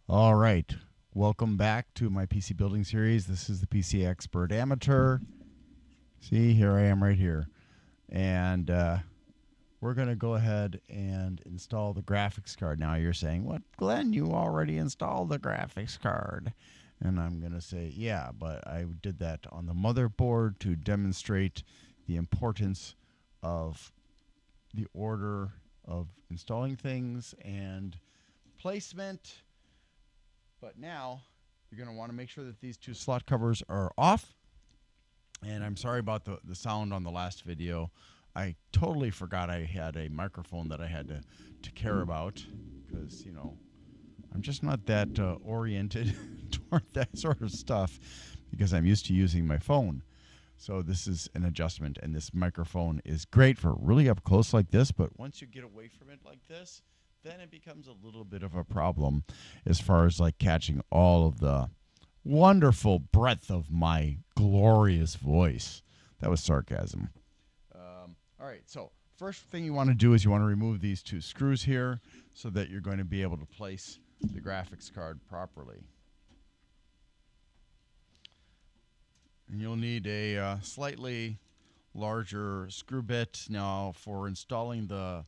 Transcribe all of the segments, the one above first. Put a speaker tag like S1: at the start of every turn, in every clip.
S1: All right. Welcome back to my PC building series. This is the PC Expert Amateur. See, here I am right here. And we're going to go ahead and install the graphics card. Now you're saying, what, Glenn, you already installed the graphics card. And I'm going to say, yeah, but I did that on the motherboard to demonstrate the importance of the order of installing things and placement. But now you're going to want to make sure that these two slot covers are off. And I'm sorry about the sound on the last video. I totally forgot I had a microphone that I had to care about because, you know, I'm just not that oriented toward that sort of stuff because I'm used to using my phone. So this is an adjustment, and this microphone is great for really up close like this, but once you get away from it like this, then it becomes a little bit of a problem as far as like catching all of the wonderful breadth of my glorious voice. That was sarcasm. All right, so first thing you want to do is you want to remove these two screws here so that you're going to be able to place the graphics card properly. And you'll need a slightly larger screw bit. Now for installing the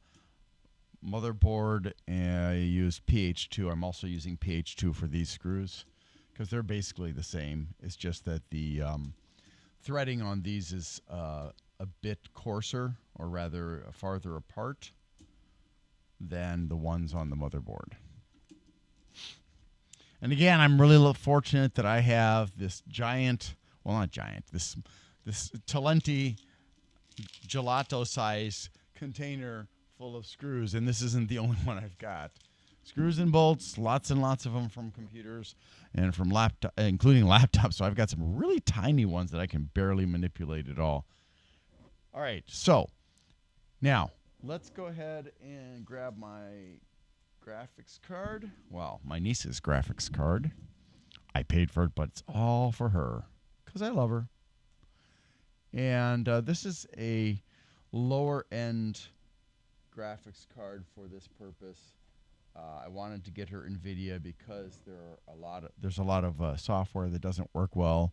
S1: motherboard, I use PH2. I'm also using PH2 for these screws because they're basically the same. It's just that the threading on these is a bit coarser, or rather farther apart than the ones on the motherboard. And again, I'm really fortunate that I have this giant, well, not giant, this Talenti gelato size container full of screws, and this isn't the only one I've got. Screws and bolts, lots and lots of them from computers and from laptop, including laptops. So I've got some really tiny ones that I can barely manipulate at all. All right, so now let's go ahead and grab my graphics card. Well, my niece's graphics card. I paid for it, but it's all for her because I love her. And this is a lower end graphics card for this purpose. I wanted to get her NVIDIA because there's a lot of software that doesn't work well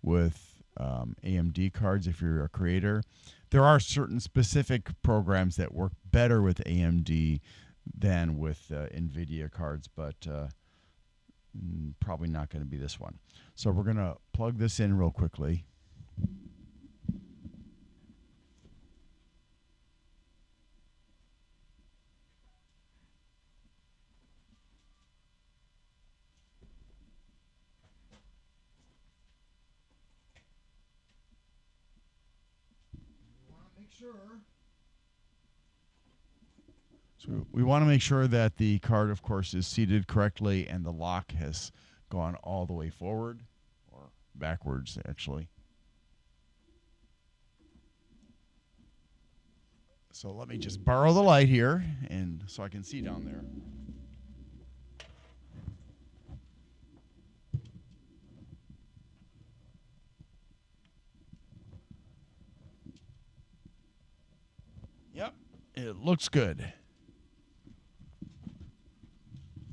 S1: with AMD cards if you're a creator. There are certain specific programs that work better with AMD than with NVIDIA cards, but probably not going to be this one. So we're going to plug this in real quickly. So we want to make sure that the card, of course, is seated correctly and the lock has gone all the way forward, or backwards, actually. So let me just borrow the light here, and so I can see down there. Yep, it looks good.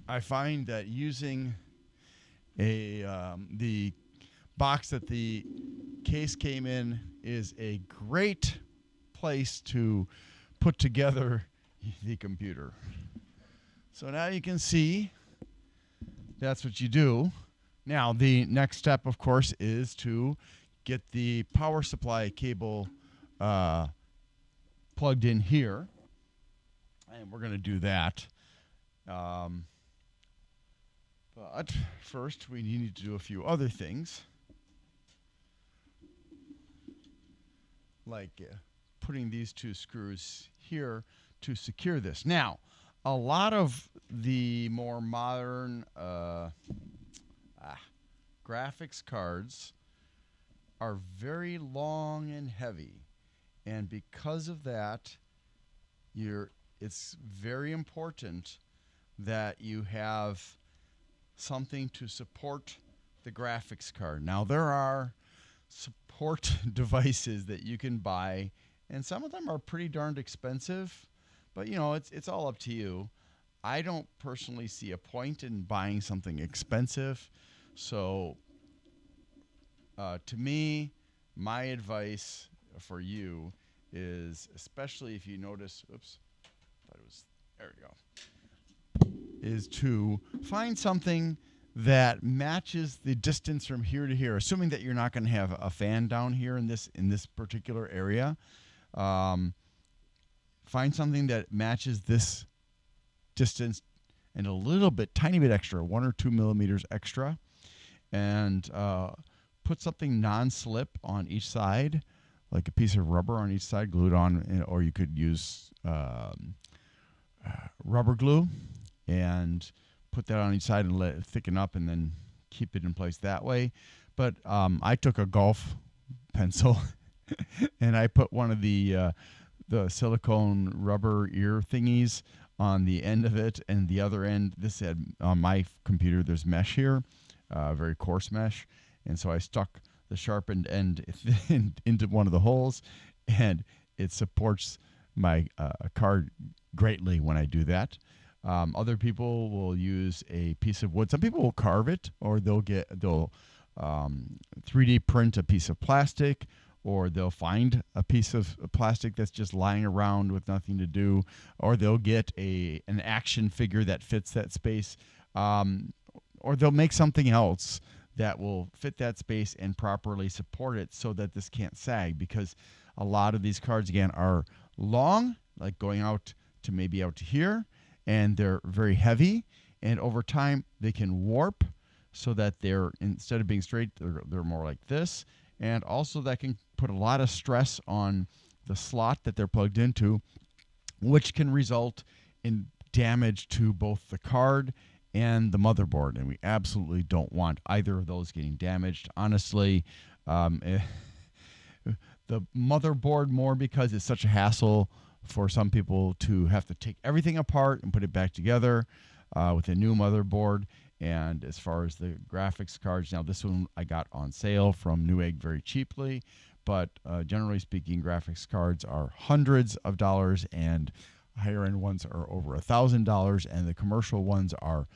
S1: I find that using the box that the case came in is a great place to put together the computer. So now you can see that's what you do. Now the next step, of course, is to get the power supply cable plugged in here, and we're going to do that. But first, we need to do a few other things, like putting these two screws here to secure this. Now, a lot of the more modern graphics cards are very long and heavy, and because of that, it's very important that you have something to support the graphics card. Now, there are support devices that you can buy, and some of them are pretty darned expensive, but you know, it's all up to you. I don't personally see a point in buying something expensive. So to me, my advice for you is, especially if you notice, oops, thought it was, there we go, is to find something that matches the distance from here to here, assuming that you're not going to have a fan down here in this particular area. Find something that matches this distance and a little bit, tiny bit extra, 1 or 2 millimeters extra, and put something non-slip on each side, like a piece of rubber on each side, glued on, or you could use rubber glue and put that on each side and let it thicken up, and then keep it in place that way. But I took a golf pencil and I put one of the silicone rubber ear thingies on the end of it, and the other end, this had, on my computer, there's mesh here, very coarse mesh, and so I stuck the sharpened end into one of the holes, and it supports my card greatly when I do that. Other people will use a piece of wood. Some people will carve it, or they'll 3D print a piece of plastic, or they'll find a piece of plastic that's just lying around with nothing to do, or they'll get an action figure that fits that space, or they'll make something else that will fit that space and properly support it so that this can't sag, because a lot of these cards, again, are long, like going out to maybe out to here, and they're very heavy, and over time they can warp so that they're, instead of being straight, they're more like this. And also that can put a lot of stress on the slot that they're plugged into, which can result in damage to both the card and the motherboard. And we absolutely don't want either of those getting damaged. Honestly, the motherboard more because it's such a hassle for some people to have to take everything apart and put it back together with a new motherboard. And as far as the graphics cards, now this one I got on sale from Newegg very cheaply, but generally speaking, graphics cards are hundreds of dollars, and higher end ones are over $1,000, and the commercial ones are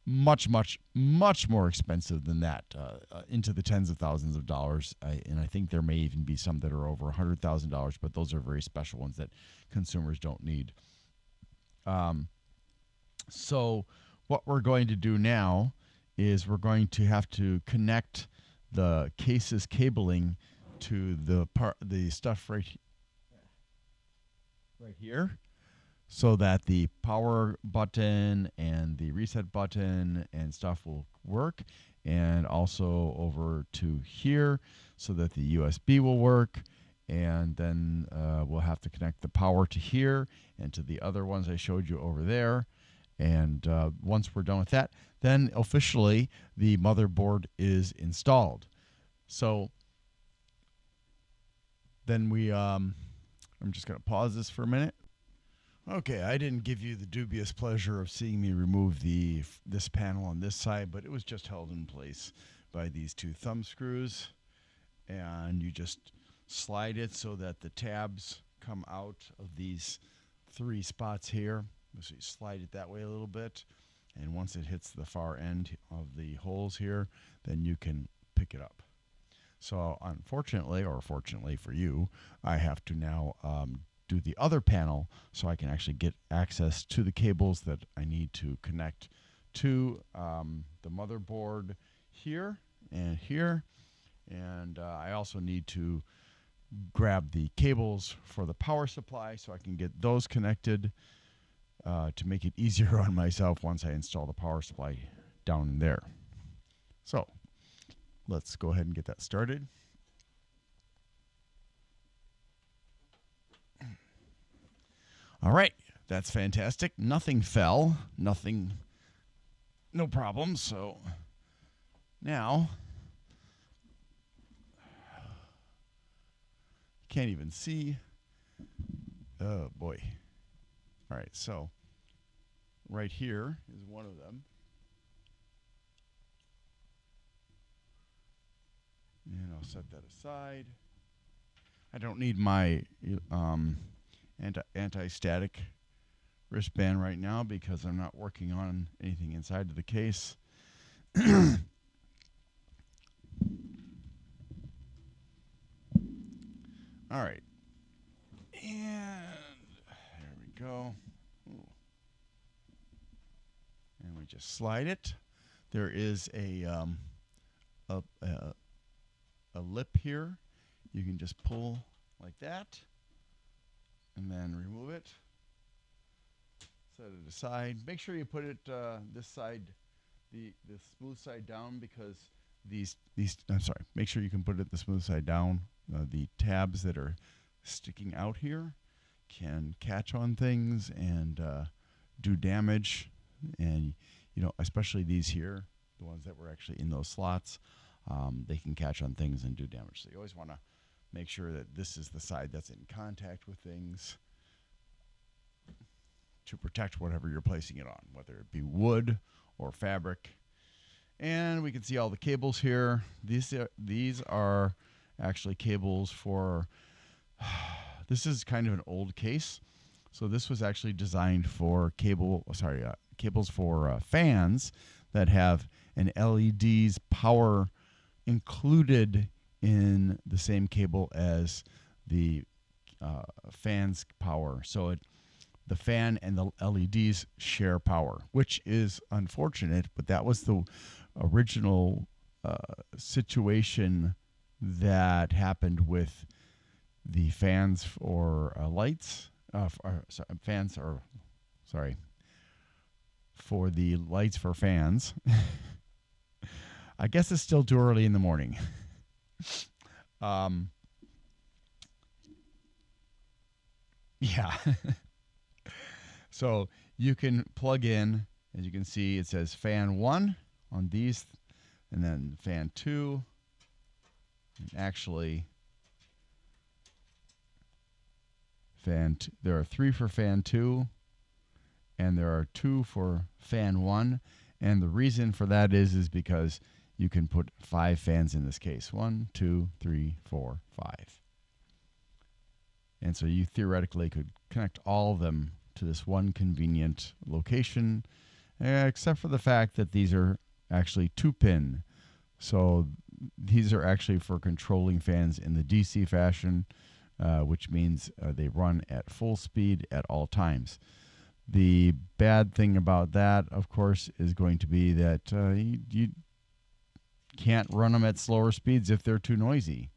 S1: much more expensive than that, into the tens of thousands of dollars. And I think there may even be some that are over $100,000, but those are very special ones that consumers don't need. So what we're going to do now is we're going to have to connect the case's cabling to the stuff right here, so that the power button and the reset button and stuff will work, and also over to here so that the USB will work. And then we'll have to connect the power to here and to the other ones I showed you over there. And once we're done with that, then officially the motherboard is installed. So then I'm just going to pause this for a minute. Okay, I didn't give you the dubious pleasure of seeing me remove this panel on this side, but it was just held in place by these two thumb screws. And you just slide it so that the tabs come out of these 3 spots here. So you slide it that way a little bit, and once it hits the far end of the holes here, then you can pick it up. So unfortunately, or fortunately for you, I have to now do the other panel so I can actually get access to the cables that I need to connect to the motherboard here and here. And I also need to grab the cables for the power supply so I can get those connected to make it easier on myself once I install the power supply down there. So let's go ahead and get that started. All right, that's fantastic. Nothing fell, no problem. So now, can't even see. Oh boy. All right, so right here is one of them. And I'll set that aside. I don't need my anti-static wristband right now because I'm not working on anything inside of the case. All right. And there we go. Ooh. And we just slide it. There is a lip here. You can just pull like that and then remove it. Set it aside. Make sure you put it this side, the smooth side down, because these I'm sorry. Make sure you can put it the smooth side down. The tabs that are sticking out here can catch on things and do damage, and especially these here, the ones that were actually in those slots, they can catch on things and do damage. So you always want to make sure that this is the side that's in contact with things to protect whatever you're placing it on, whether it be wood or fabric. And we can see all the cables here. These are actually cables for, this is kind of an old case. So this was actually designed for cables for fans that have an LED's power included in the same cable as the fan's power. So the fan and the LEDs share power, which is unfortunate, but that was the original situation that happened with the fans for lights. For the lights for fans. I guess it's still too early in the morning. Yeah. So you can plug in, as you can see, it says fan 1 on these, and then fan 2. And actually, there are 3 for fan 2, and there are 2 for fan 1. And the reason for that is because you can put 5 fans in this case. 1, 2, 3, 4, 5. And so you theoretically could connect all of them to this one convenient location, except for the fact that these are actually 2-pin. So these are actually for controlling fans in the DC fashion, which means they run at full speed at all times. The bad thing about that, of course, is going to be that you can't run them at slower speeds if they're too noisy.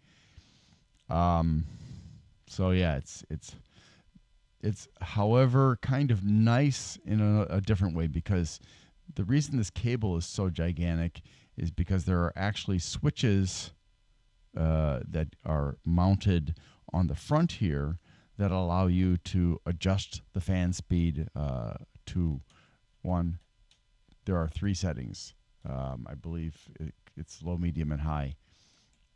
S1: So yeah, it's however kind of nice in a different way, because the reason this cable is so gigantic is because there are actually switches that are mounted on the front here that allow you to adjust the fan speed to one. There are 3 settings. I believe it's low, medium, and high.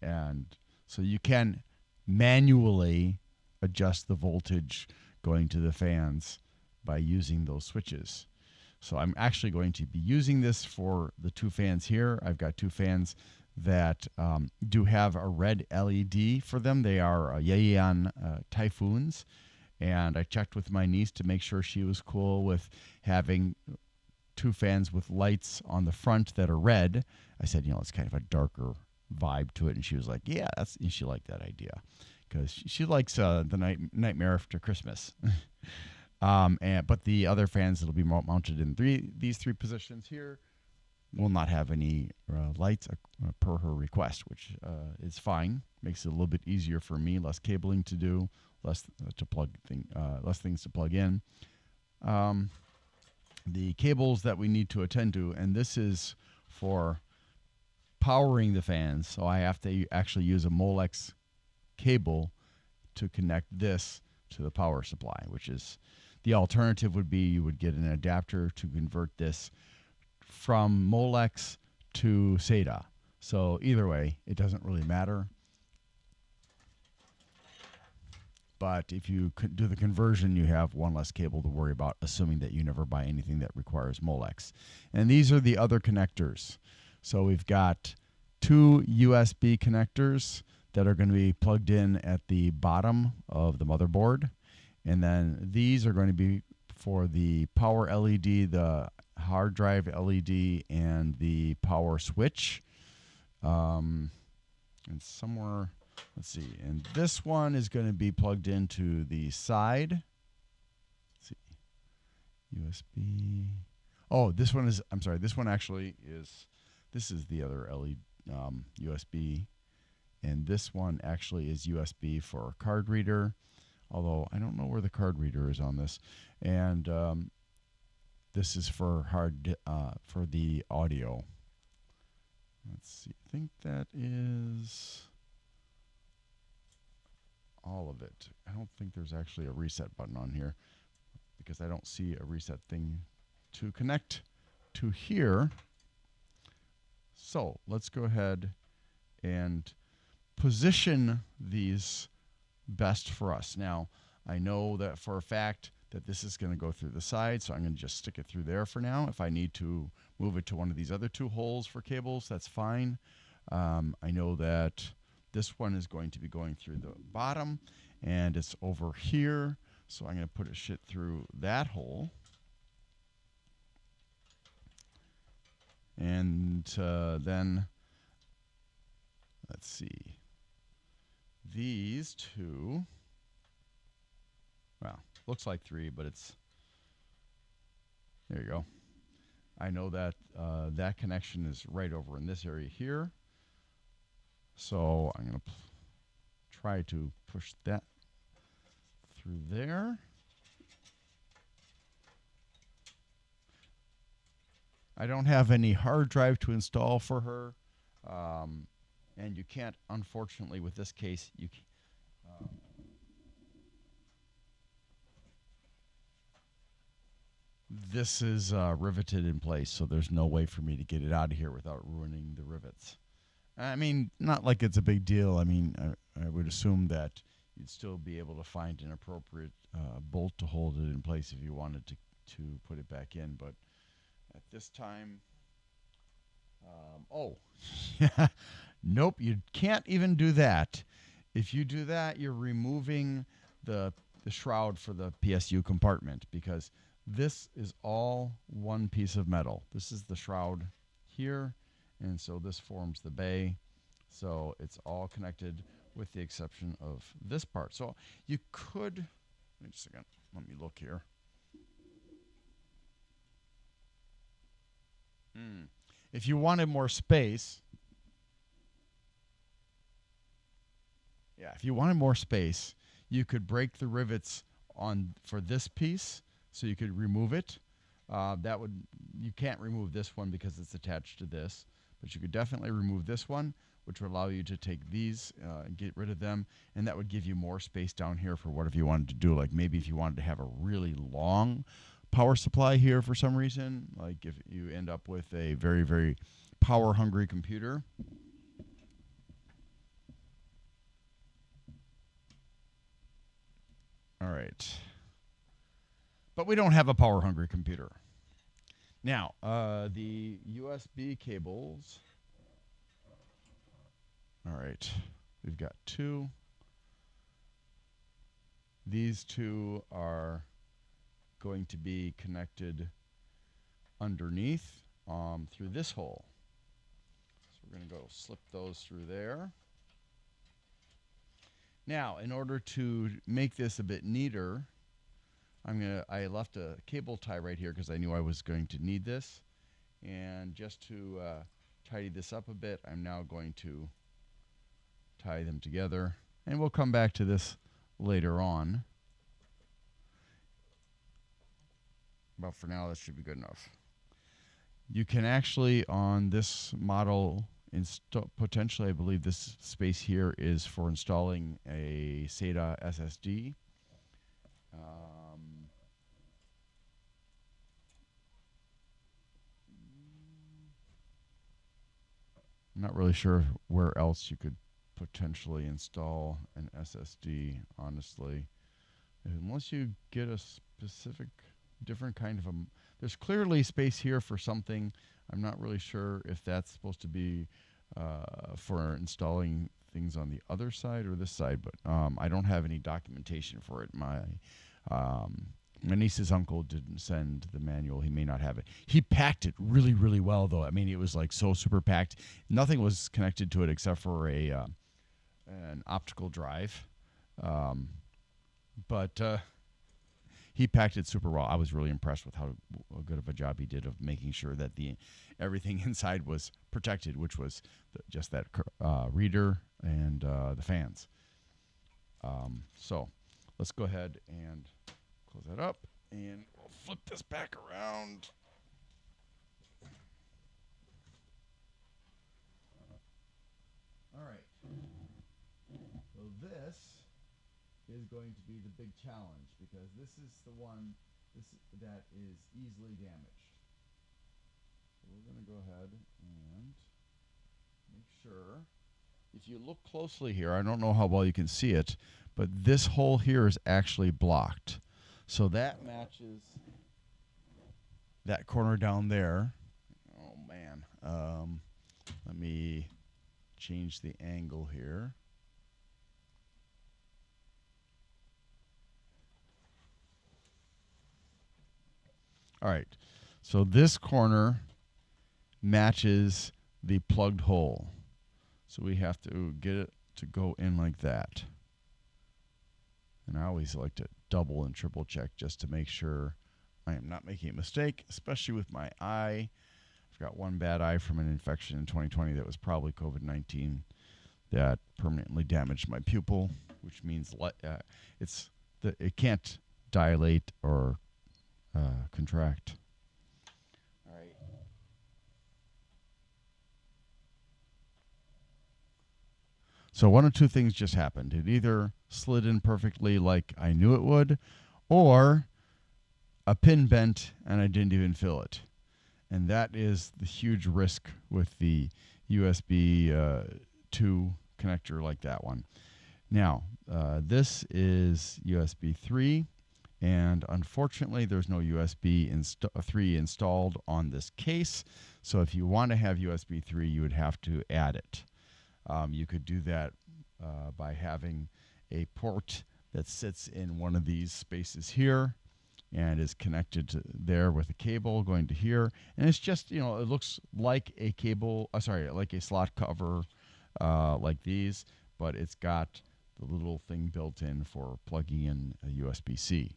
S1: And so you can manually adjust the voltage going to the fans by using those switches. So I'm actually going to be using this for the 2 fans here. I've got 2 fans that do have a red LED for them. They are Yaeon Typhoons. And I checked with my niece to make sure she was cool with having 2 fans with lights on the front that are red. I said, it's kind of a darker vibe to it. And she was like, yeah, she liked that idea, because she likes the Nightmare After Christmas. But the other fans that'll be mounted in these 3 positions here will not have any lights per her request, which is fine. Makes it a little bit easier for me, less cabling to do, less things to plug in. The cables that we need to attend to, and this is for powering the fans, so I have to actually use a Molex cable to connect this to the power supply, which is the alternative would be you would get an adapter to convert this from Molex to SATA. So either way, it doesn't really matter. But if you could do the conversion, you have one less cable to worry about, assuming that you never buy anything that requires Molex. And these are the other connectors. So we've got 2 USB connectors that are going to be plugged in at the bottom of the motherboard. And then these are going to be for the power LED, the hard drive LED, and the power switch. And somewhere, let's see, and this one is going to be plugged into the side. Let's see, USB. Oh, this one is, I'm sorry, this one actually is, this is the other LED USB. And this one actually is USB for a card reader, although I don't know where the card reader is on this. And this is for for the audio. Let's see, I think that is all of it. I don't think there's actually a reset button on here because I don't see a reset thing to connect to here. So let's go ahead and position these best for us. Now, I know that for a fact that this is going to go through the side, so I'm going to just stick it through there for now. If I need to move it to one of these other two holes for cables, that's fine. I know that this one is going to be going through the bottom, and it's over here, so I'm going to put a shit through that hole. And then, let's see, these two, well, looks like three, but it's, there you go. I know that that connection is right over in this area here. So I'm going to try to push that through there. I don't have any hard drive to install for her. And you can't, unfortunately, with this case, you this is riveted in place, so there's no way for me to get it out of here without ruining the rivets. I mean, not like it's a big deal. I mean, I would assume that you'd still be able to find an appropriate bolt to hold it in place if you wanted to put it back in. But at this time, oh, nope, you can't even do that. If you do that, you're removing the shroud for the PSU compartment, because this is all one piece of metal. This is the shroud here, and so this forms the bay. So it's all connected with the exception of this part. So you could, wait a second, let me look here. If you wanted more space, if you wanted more space, you could break the rivets on for this piece, so you could remove it. That would, you can't remove this one because it's attached to this, but you could definitely remove this one, which would allow you to take these and get rid of them, and that would give you more space down here for whatever you wanted to do. Like maybe if you wanted to have a really long power supply here for some reason, like if you end up with a very, very power hungry computer. All right. But we don't have a power hungry computer. Now, the USB cables. All right. We've got two. These two are going to be connected underneath through this hole. So we're going to go slip those through there. Now, in order to make this a bit neater, I left a cable tie right here because I knew I was going to need this. And just to tidy this up a bit, I'm now going to tie them together. And we'll come back to this later on. But for now, that should be good enough. You can actually, on this model, potentially, I believe this space here is for installing a SATA SSD. I'm not really sure where else you could potentially install an SSD, honestly. Unless you get a specific different kind of there's clearly space here for something. I'm not really sure if that's supposed to be for installing things on the other side or this side, but I don't have any documentation for it. My My niece's uncle didn't send the manual. He may not have it. He packed it really, really well, though. I mean, it was like so super packed. Nothing was connected to it except for an optical drive. But he packed it super well. I was really impressed with how good of a job he did of making sure that everything inside was protected, which was just that reader and the fans. So let's go ahead and close that up, and we'll flip this back around. All right. So this is going to be the big challenge, because this is the one that is easily damaged. So we're going to go ahead and make sure. If you look closely here, I don't know how well you can see it, but this hole here is actually blocked. So that matches that corner down there. Oh, man. Let me change the angle here. All right. So this corner matches the plugged hole. So we have to get it to go in like that. And I always like to double and triple check just to make sure I am not making a mistake, especially with my eye. I've got one bad eye from an infection in 2020 that was probably COVID-19 that permanently damaged my pupil, which means it can't dilate or contract. All right. So one of two things just happened. It either slid in perfectly like I knew it would, or a pin bent and I didn't even feel it. And that is the huge risk with the USB 2 connector like that one. Now, this is USB 3, and unfortunately there's no USB 3 installed on this case. So if you want to have USB 3, you would have to add it. You could do that by having a port that sits in one of these spaces here and is connected to there with a cable going to here. And it's just, it looks like a cable, like a slot cover like these, but it's got the little thing built in for plugging in a USB-C.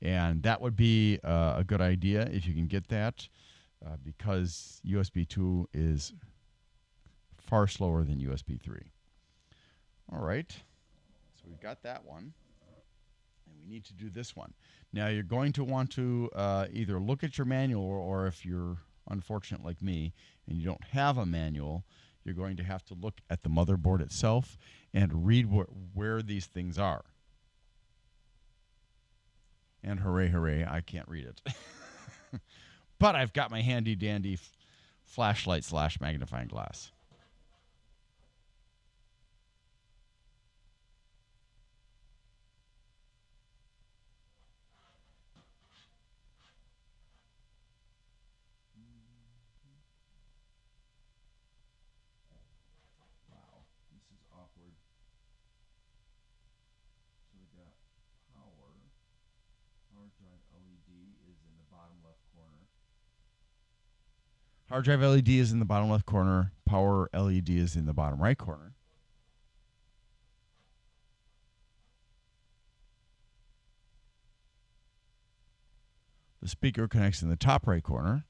S1: And that would be a good idea if you can get that, because USB 2 is far slower than USB 3. All right, so we've got that one, and we need to do this one. Now you're going to want to either look at your manual, or if you're unfortunate like me and you don't have a manual, you're going to have to look at the motherboard itself and read where these things are. And hooray, hooray, I can't read it. But I've got my handy dandy flashlight / magnifying glass. Wow, this is awkward. So we got power. Hard drive LED is in the bottom left corner. Hard drive LED is in the bottom left corner. Power LED is in the bottom right corner. The speaker connects in the top right corner.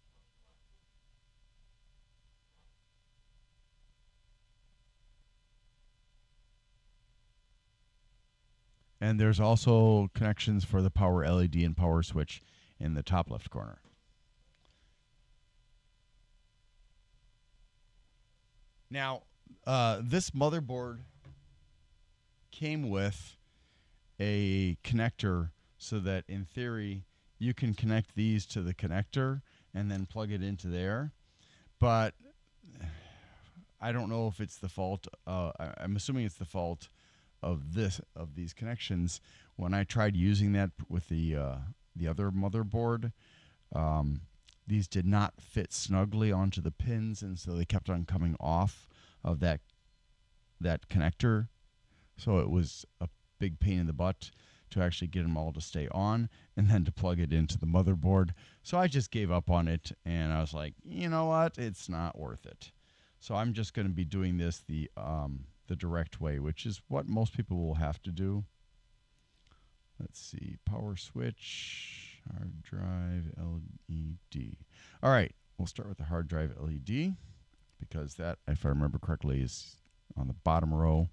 S1: And there's also connections for the power LED and power switch in the top left corner. Now, this motherboard came with a connector so that, in theory, you can connect these to the connector and then plug it into there. But I don't know if it's the fault. I'm assuming it's the fault of these connections. When I tried using that with the other motherboard, these did not fit snugly onto the pins, and so they kept on coming off of that connector. So it was a big pain in the butt to actually get them all to stay on and then to plug it into the motherboard. So I just gave up on it, and I was like, you know what, it's not worth it. So I'm just going to be doing this the direct way, which is what most people will have to do. Let's see, power switch, hard drive, LED. All right, we'll start with the hard drive LED, because that, if I remember correctly, is on the bottom row.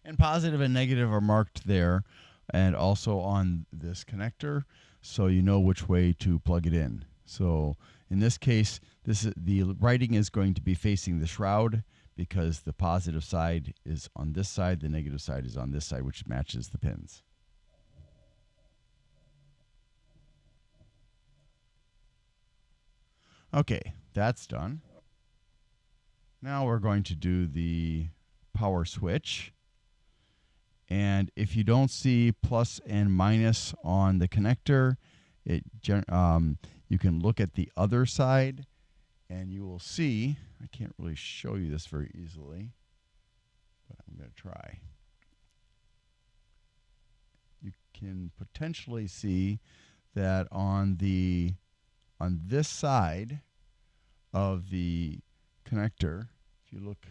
S1: And positive and negative are marked there, and also on this connector, so you know which way to plug it in. So in this case, the writing is going to be facing the shroud, because the positive side is on this side, the negative side is on this side, which matches the pins. Okay, that's done. Now we're going to do the power switch. And if you don't see plus and minus on the connector, you can look at the other side, and you will see, I can't really show you this very easily, but I'm going to try. You can potentially see that on this side of the connector, if you look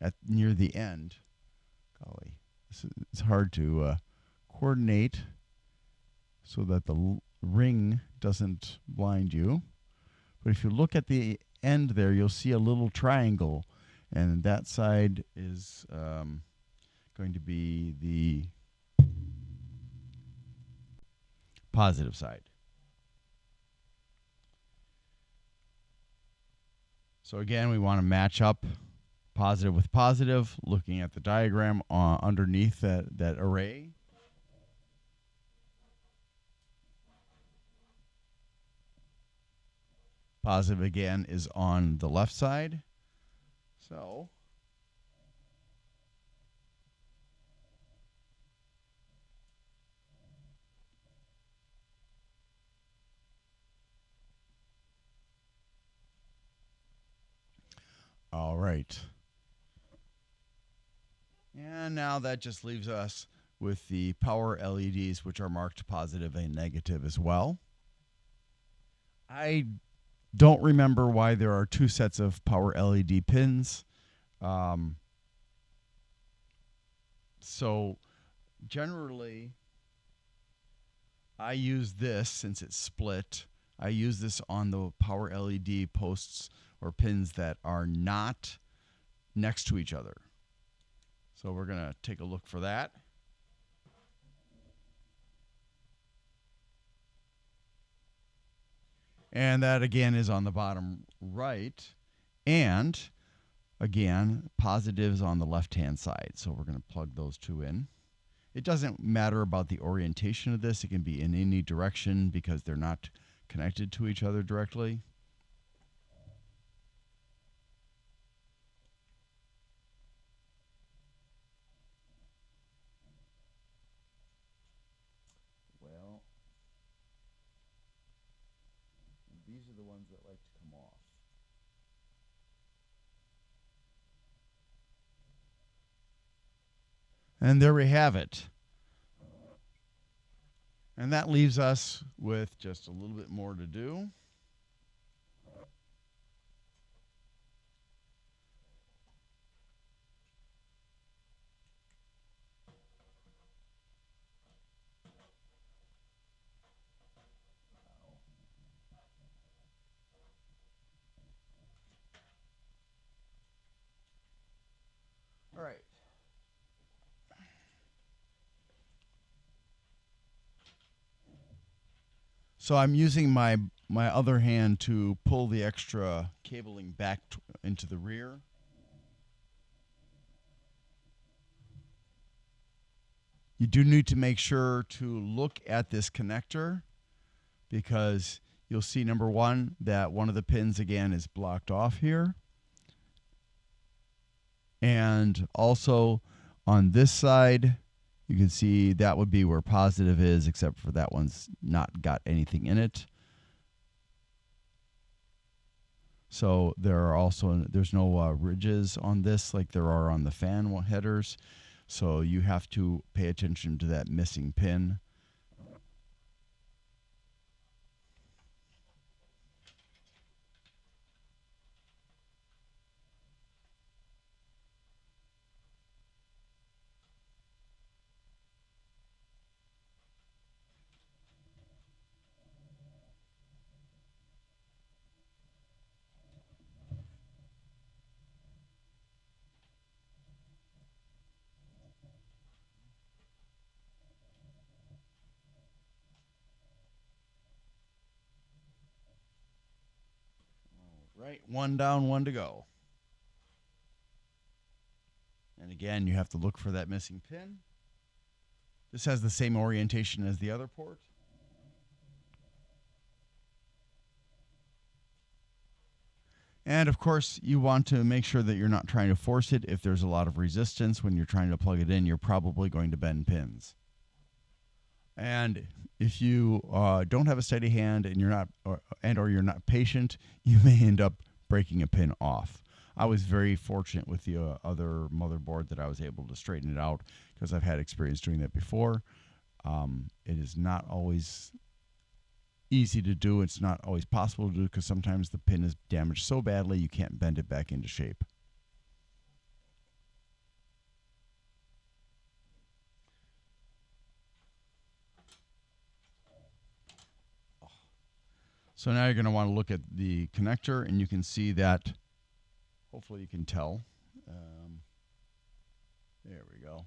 S1: at near the end, golly, it's hard to coordinate so that the ring doesn't blind you. But if you look at the end there, you'll see a little triangle, and that side is going to be the positive side. So again, we want to match up positive with positive, looking at the diagram underneath that array. Positive again is on the left side. So all right. And now that just leaves us with the power LEDs, which are marked positive and negative as well. I don't remember why there are two sets of power LED pins. So generally, I use this, since it's split, I use this on the power LED posts or pins that are not next to each other. So we're going to take a look for that. And that again is on the bottom right. And again, positives on the left-hand side. So we're going to plug those two in. It doesn't matter about the orientation of this. It can be in any direction because they're not connected to each other directly. Well, these are the ones that like to come off. And there we have it. And that leaves us with just a little bit more to do. All right. So I'm using my other hand to pull the extra cabling back into the rear. You do need to make sure to look at this connector, because you'll see, number one, that one of the pins again is blocked off here. And also on this side, You can see that would be where positive is, except for that one's not got anything in it. So there's no ridges on this like there are on the fan headers. So you have to pay attention to that missing pin. Right, one down, one to go. And again, you have to look for that missing pin. This has the same orientation as the other port. And of course, you want to make sure that you're not trying to force it. If there's a lot of resistance when you're trying to plug it in, you're probably going to bend pins. And if you don't have a steady hand and you're not, or you're not patient, you may end up breaking a pin off. I was very fortunate with the other motherboard that I was able to straighten it out because I've had experience doing that before. It is not always easy to do. It's not always possible to do because sometimes the pin is damaged so badly you can't bend it back into shape. So now you're going to want to look at the connector, and you can see that, hopefully you can tell. There we go.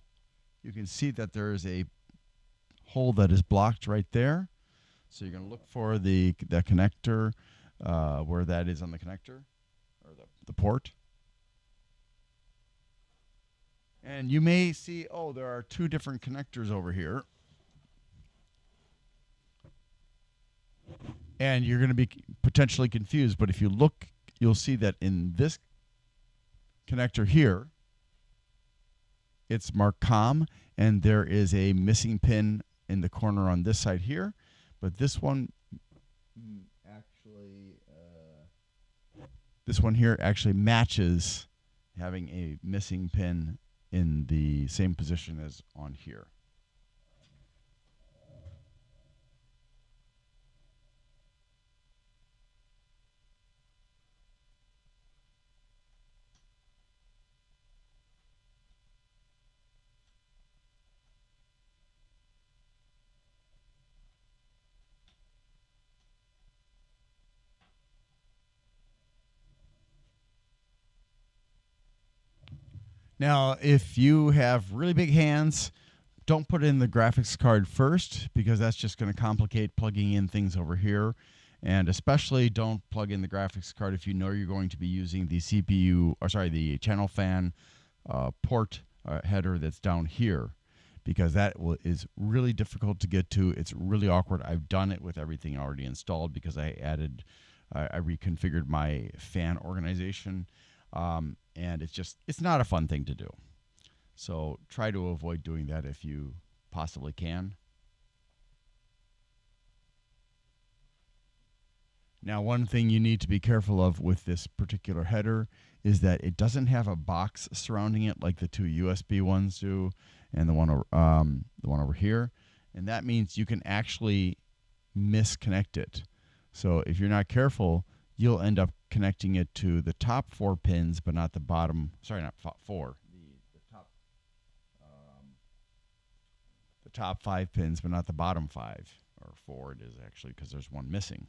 S1: You can see that there is a hole that is blocked right there. So you're going to look for the connector, where that is on the connector, or the port. And you may see, oh, there are two different connectors over here. And you're going to be potentially confused, but if you look, you'll see that in this connector here, it's marked COM, and there is a missing pin in the corner on this side here. But this one actually, this one here actually matches having a missing pin in the same position as on here. Now, if you have really big hands, don't put in the graphics card first because that's just going to complicate plugging in things over here. And especially don't plug in the graphics card if you know you're going to be using the CPU, or sorry, the channel fan port header that's down here, because that is really difficult to get to. It's really awkward. I've done it with everything already installed because I reconfigured my fan organization. And it's not a fun thing to do. So try to avoid doing that if you possibly can. Now, one thing you need to be careful of with this particular header is that it doesn't have a box surrounding it like the two USB ones do, and the one over here. And that means you can actually misconnect it. So if you're not careful, you'll end up connecting it to the top 4 pins, but not the bottom. Sorry, not 4. The top 5 pins, but not the bottom 5 or 4. It is actually because there's one missing.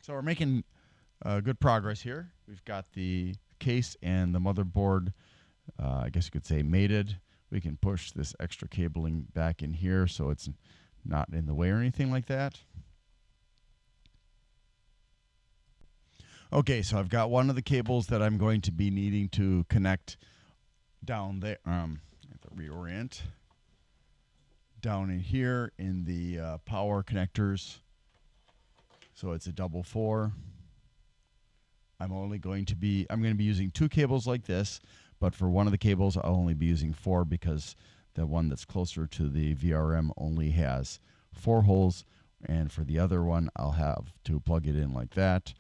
S1: So we're making good progress here. We've got the case and the motherboard, I guess you could say, mated. We can push this extra cabling back in here so it's not in the way or anything like that. Okay, so I've got one of the cables that I'm going to be needing to connect down there. I have to reorient. Down in here in the power connectors. So it's a double 4. I'm going to be using 2 cables like this, But for one of the cables, I'll only be using 4 because the one that's closer to the VRM only has 4 holes. And for the other one, I'll have to plug it in like that.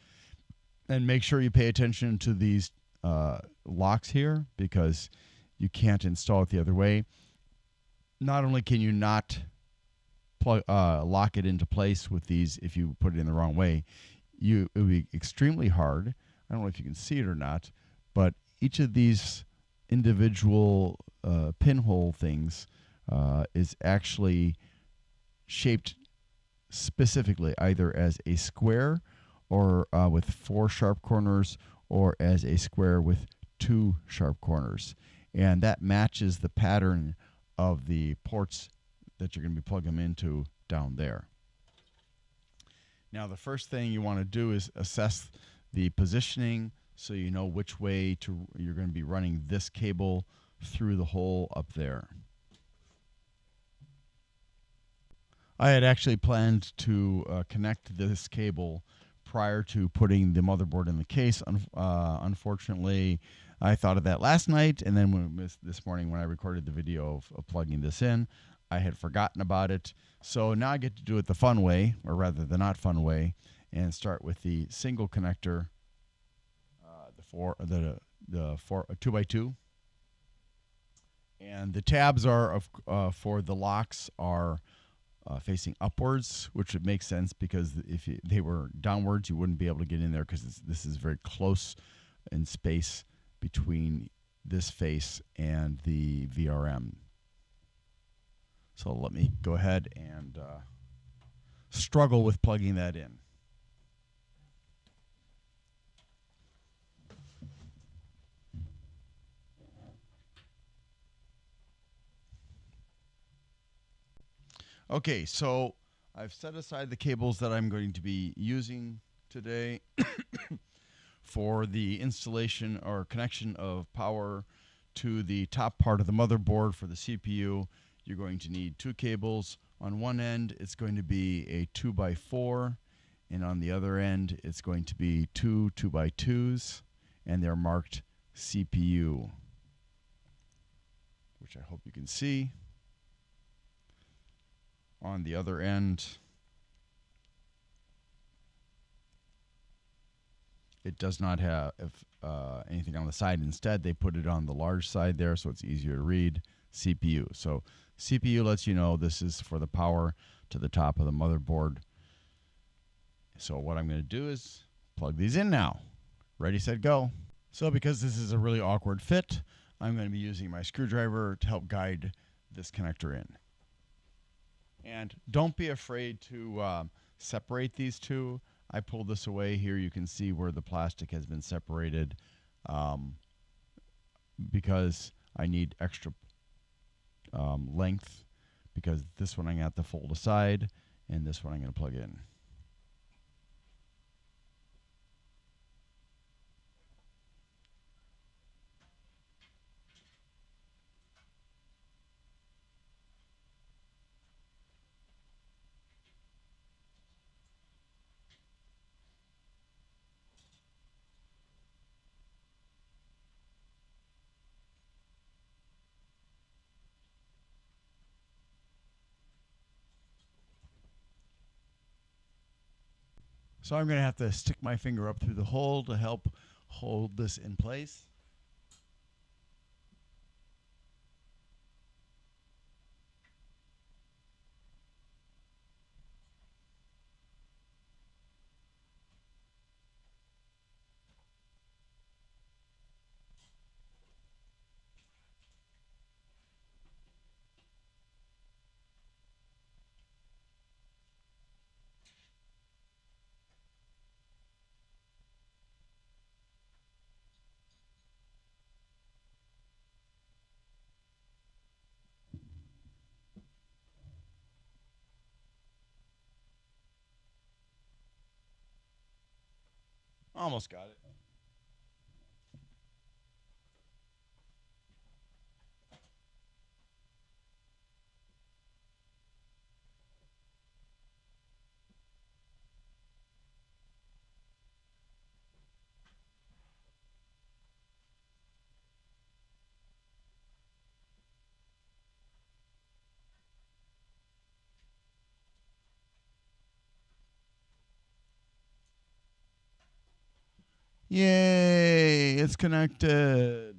S1: And make sure you pay attention to these locks here, because you can't install it the other way. Not only can you not lock it into place with these if you put it in the wrong way, it would be extremely hard. I don't know if you can see it or not, but each of these individual pinhole things is actually shaped specifically either as a square or with 4 sharp corners, or as a square with 2 sharp corners. And that matches the pattern of the ports that you're going to be plugging them into down there. Now, the first thing you want to do is assess the positioning so you know which way you're going to be running this cable through the hole up there. I had actually planned to connect this cable prior to putting the motherboard in the case. Unfortunately, I thought of that last night, and then this morning when I recorded the video of plugging this in, I had forgotten about it. So now I get to do it the fun way, or rather the not fun way, and start with the single connector, the 2x2. And the tabs are for the locks are facing upwards, which would make sense because if they were downwards, you wouldn't be able to get in there, because this is very close in space between this face and the VRM. So let me go ahead and struggle with plugging that in. Okay, so I've set aside the cables that I'm going to be using today for the installation or connection of power to the top part of the motherboard for the CPU. You're going to need 2 cables. On one end, it's going to be a 2x4, and on the other end, it's going to be 2 2x2s, and they're marked CPU, which I hope you can see. On the other end, it does not have anything on the side. Instead, they put it on the large side there, so it's easier to read. CPU. So CPU lets you know this is for the power to the top of the motherboard. So what I'm going to do is plug these in now. Ready, set, go. So because this is a really awkward fit, I'm going to be using my screwdriver to help guide this connector in. And don't be afraid to separate these two. I pulled this away here. You can see where the plastic has been separated because I need extra length, because this one I'm going to have to fold aside, and this one I'm going to plug in. So I'm going to have to stick my finger up through the hole to help hold this in place. Almost got it. Yay, it's connected.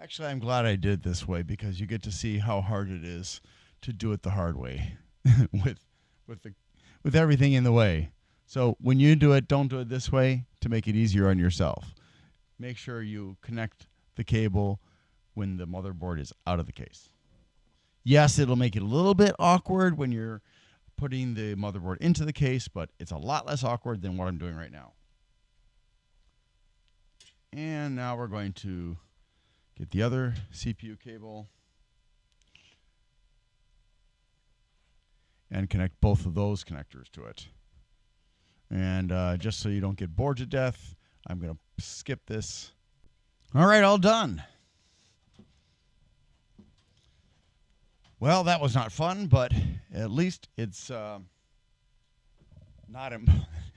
S1: Actually, I'm glad I did it this way because you get to see how hard it is to do it the hard way with with the with everything in the way. So when you do it, don't do it this way to make it easier on yourself. Make sure you connect the cable when the motherboard is out of the case. Yes, it'll make it a little bit awkward when you're putting the motherboard into the case, but it's a lot less awkward than what I'm doing right now. And now we're going to get the other CPU cable and connect both of those connectors to it. And just so you don't get bored to death, I'm going to skip this. All right, all done. Well, that was not fun, but at least it's not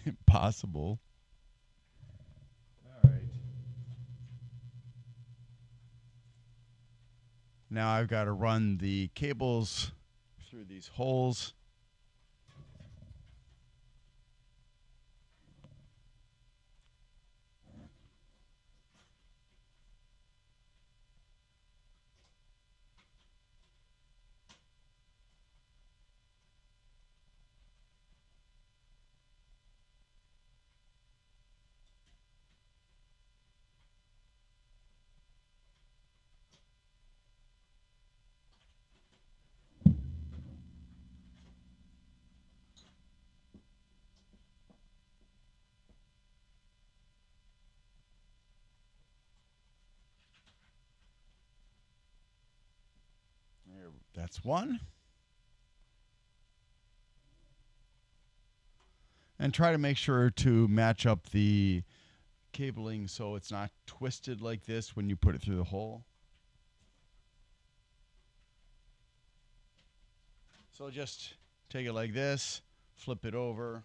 S1: impossible. All right. Now I've got to run the cables through these holes. That's one. And try to make sure to match up the cabling so it's not twisted like this when you put it through the hole. So just take it like this, flip it over.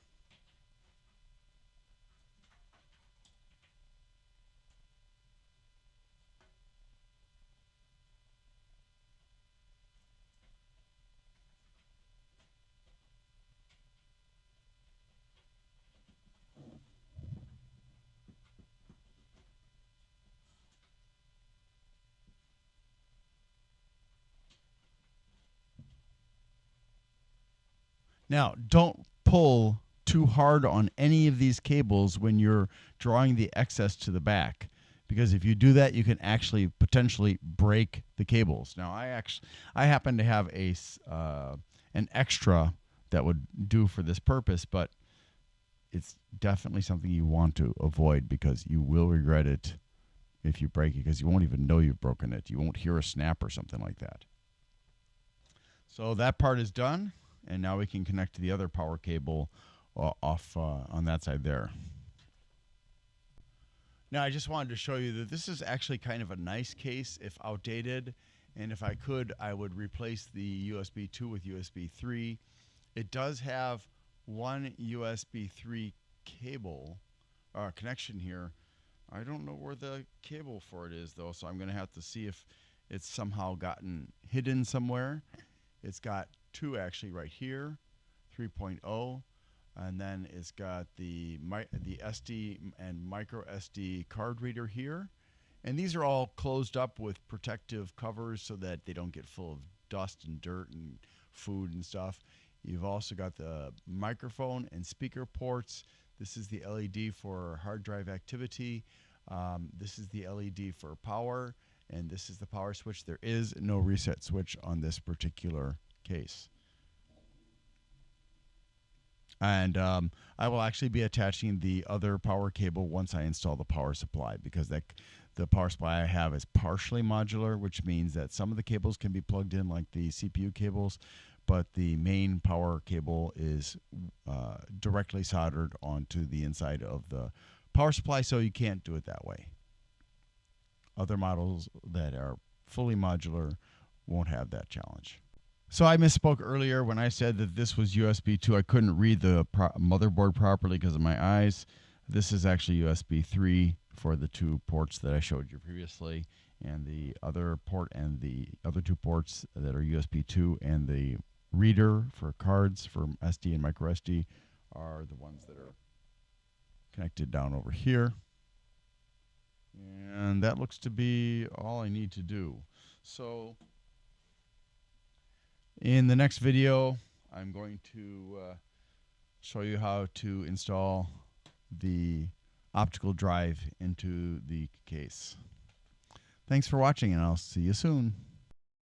S1: Now, don't pull too hard on any of these cables when you're drawing the excess to the back, because if you do that, you can actually potentially break the cables. Now, I happen to have an extra that would do for this purpose, but it's definitely something you want to avoid because you will regret it if you break it, because you won't even know you've broken it. You won't hear a snap or something like that. So that part is done. And now we can connect to the other power cable off on that side there. Now I just wanted to show you that this is actually kind of a nice case if outdated. And if I could, I would replace the USB 2 with USB 3. It does have one USB 3 cable connection here. I don't know where the cable for it is though, so I'm going to have to see if it's somehow gotten hidden somewhere. It's got two actually right here, 3.0, and then it's got the SD and micro SD card reader here. And these are all closed up with protective covers so that they don't get full of dust and dirt and food and stuff. You've also got the microphone and speaker ports. This is the LED for hard drive activity. This is the LED for power, and this is the power switch. There is no reset switch on this particular case. And I will actually be attaching the other power cable once I install the power supply, because the power supply I have is partially modular, which means that some of the cables can be plugged in like the CPU cables, but the main power cable is directly soldered onto the inside of the power supply, so you can't do it that way. Other models that are fully modular won't have that challenge. So I misspoke earlier when I said that this was USB 2. I couldn't read the motherboard properly because of my eyes. This is actually USB 3 for the two ports that I showed you previously, and the other port and the other two ports that are USB 2 and the reader for cards for SD and micro SD are the ones that are connected down over here. And that looks to be all I need to do. So in the next video, I'm going to show you how to install the optical drive into the case. Thanks for watching, and I'll see you soon.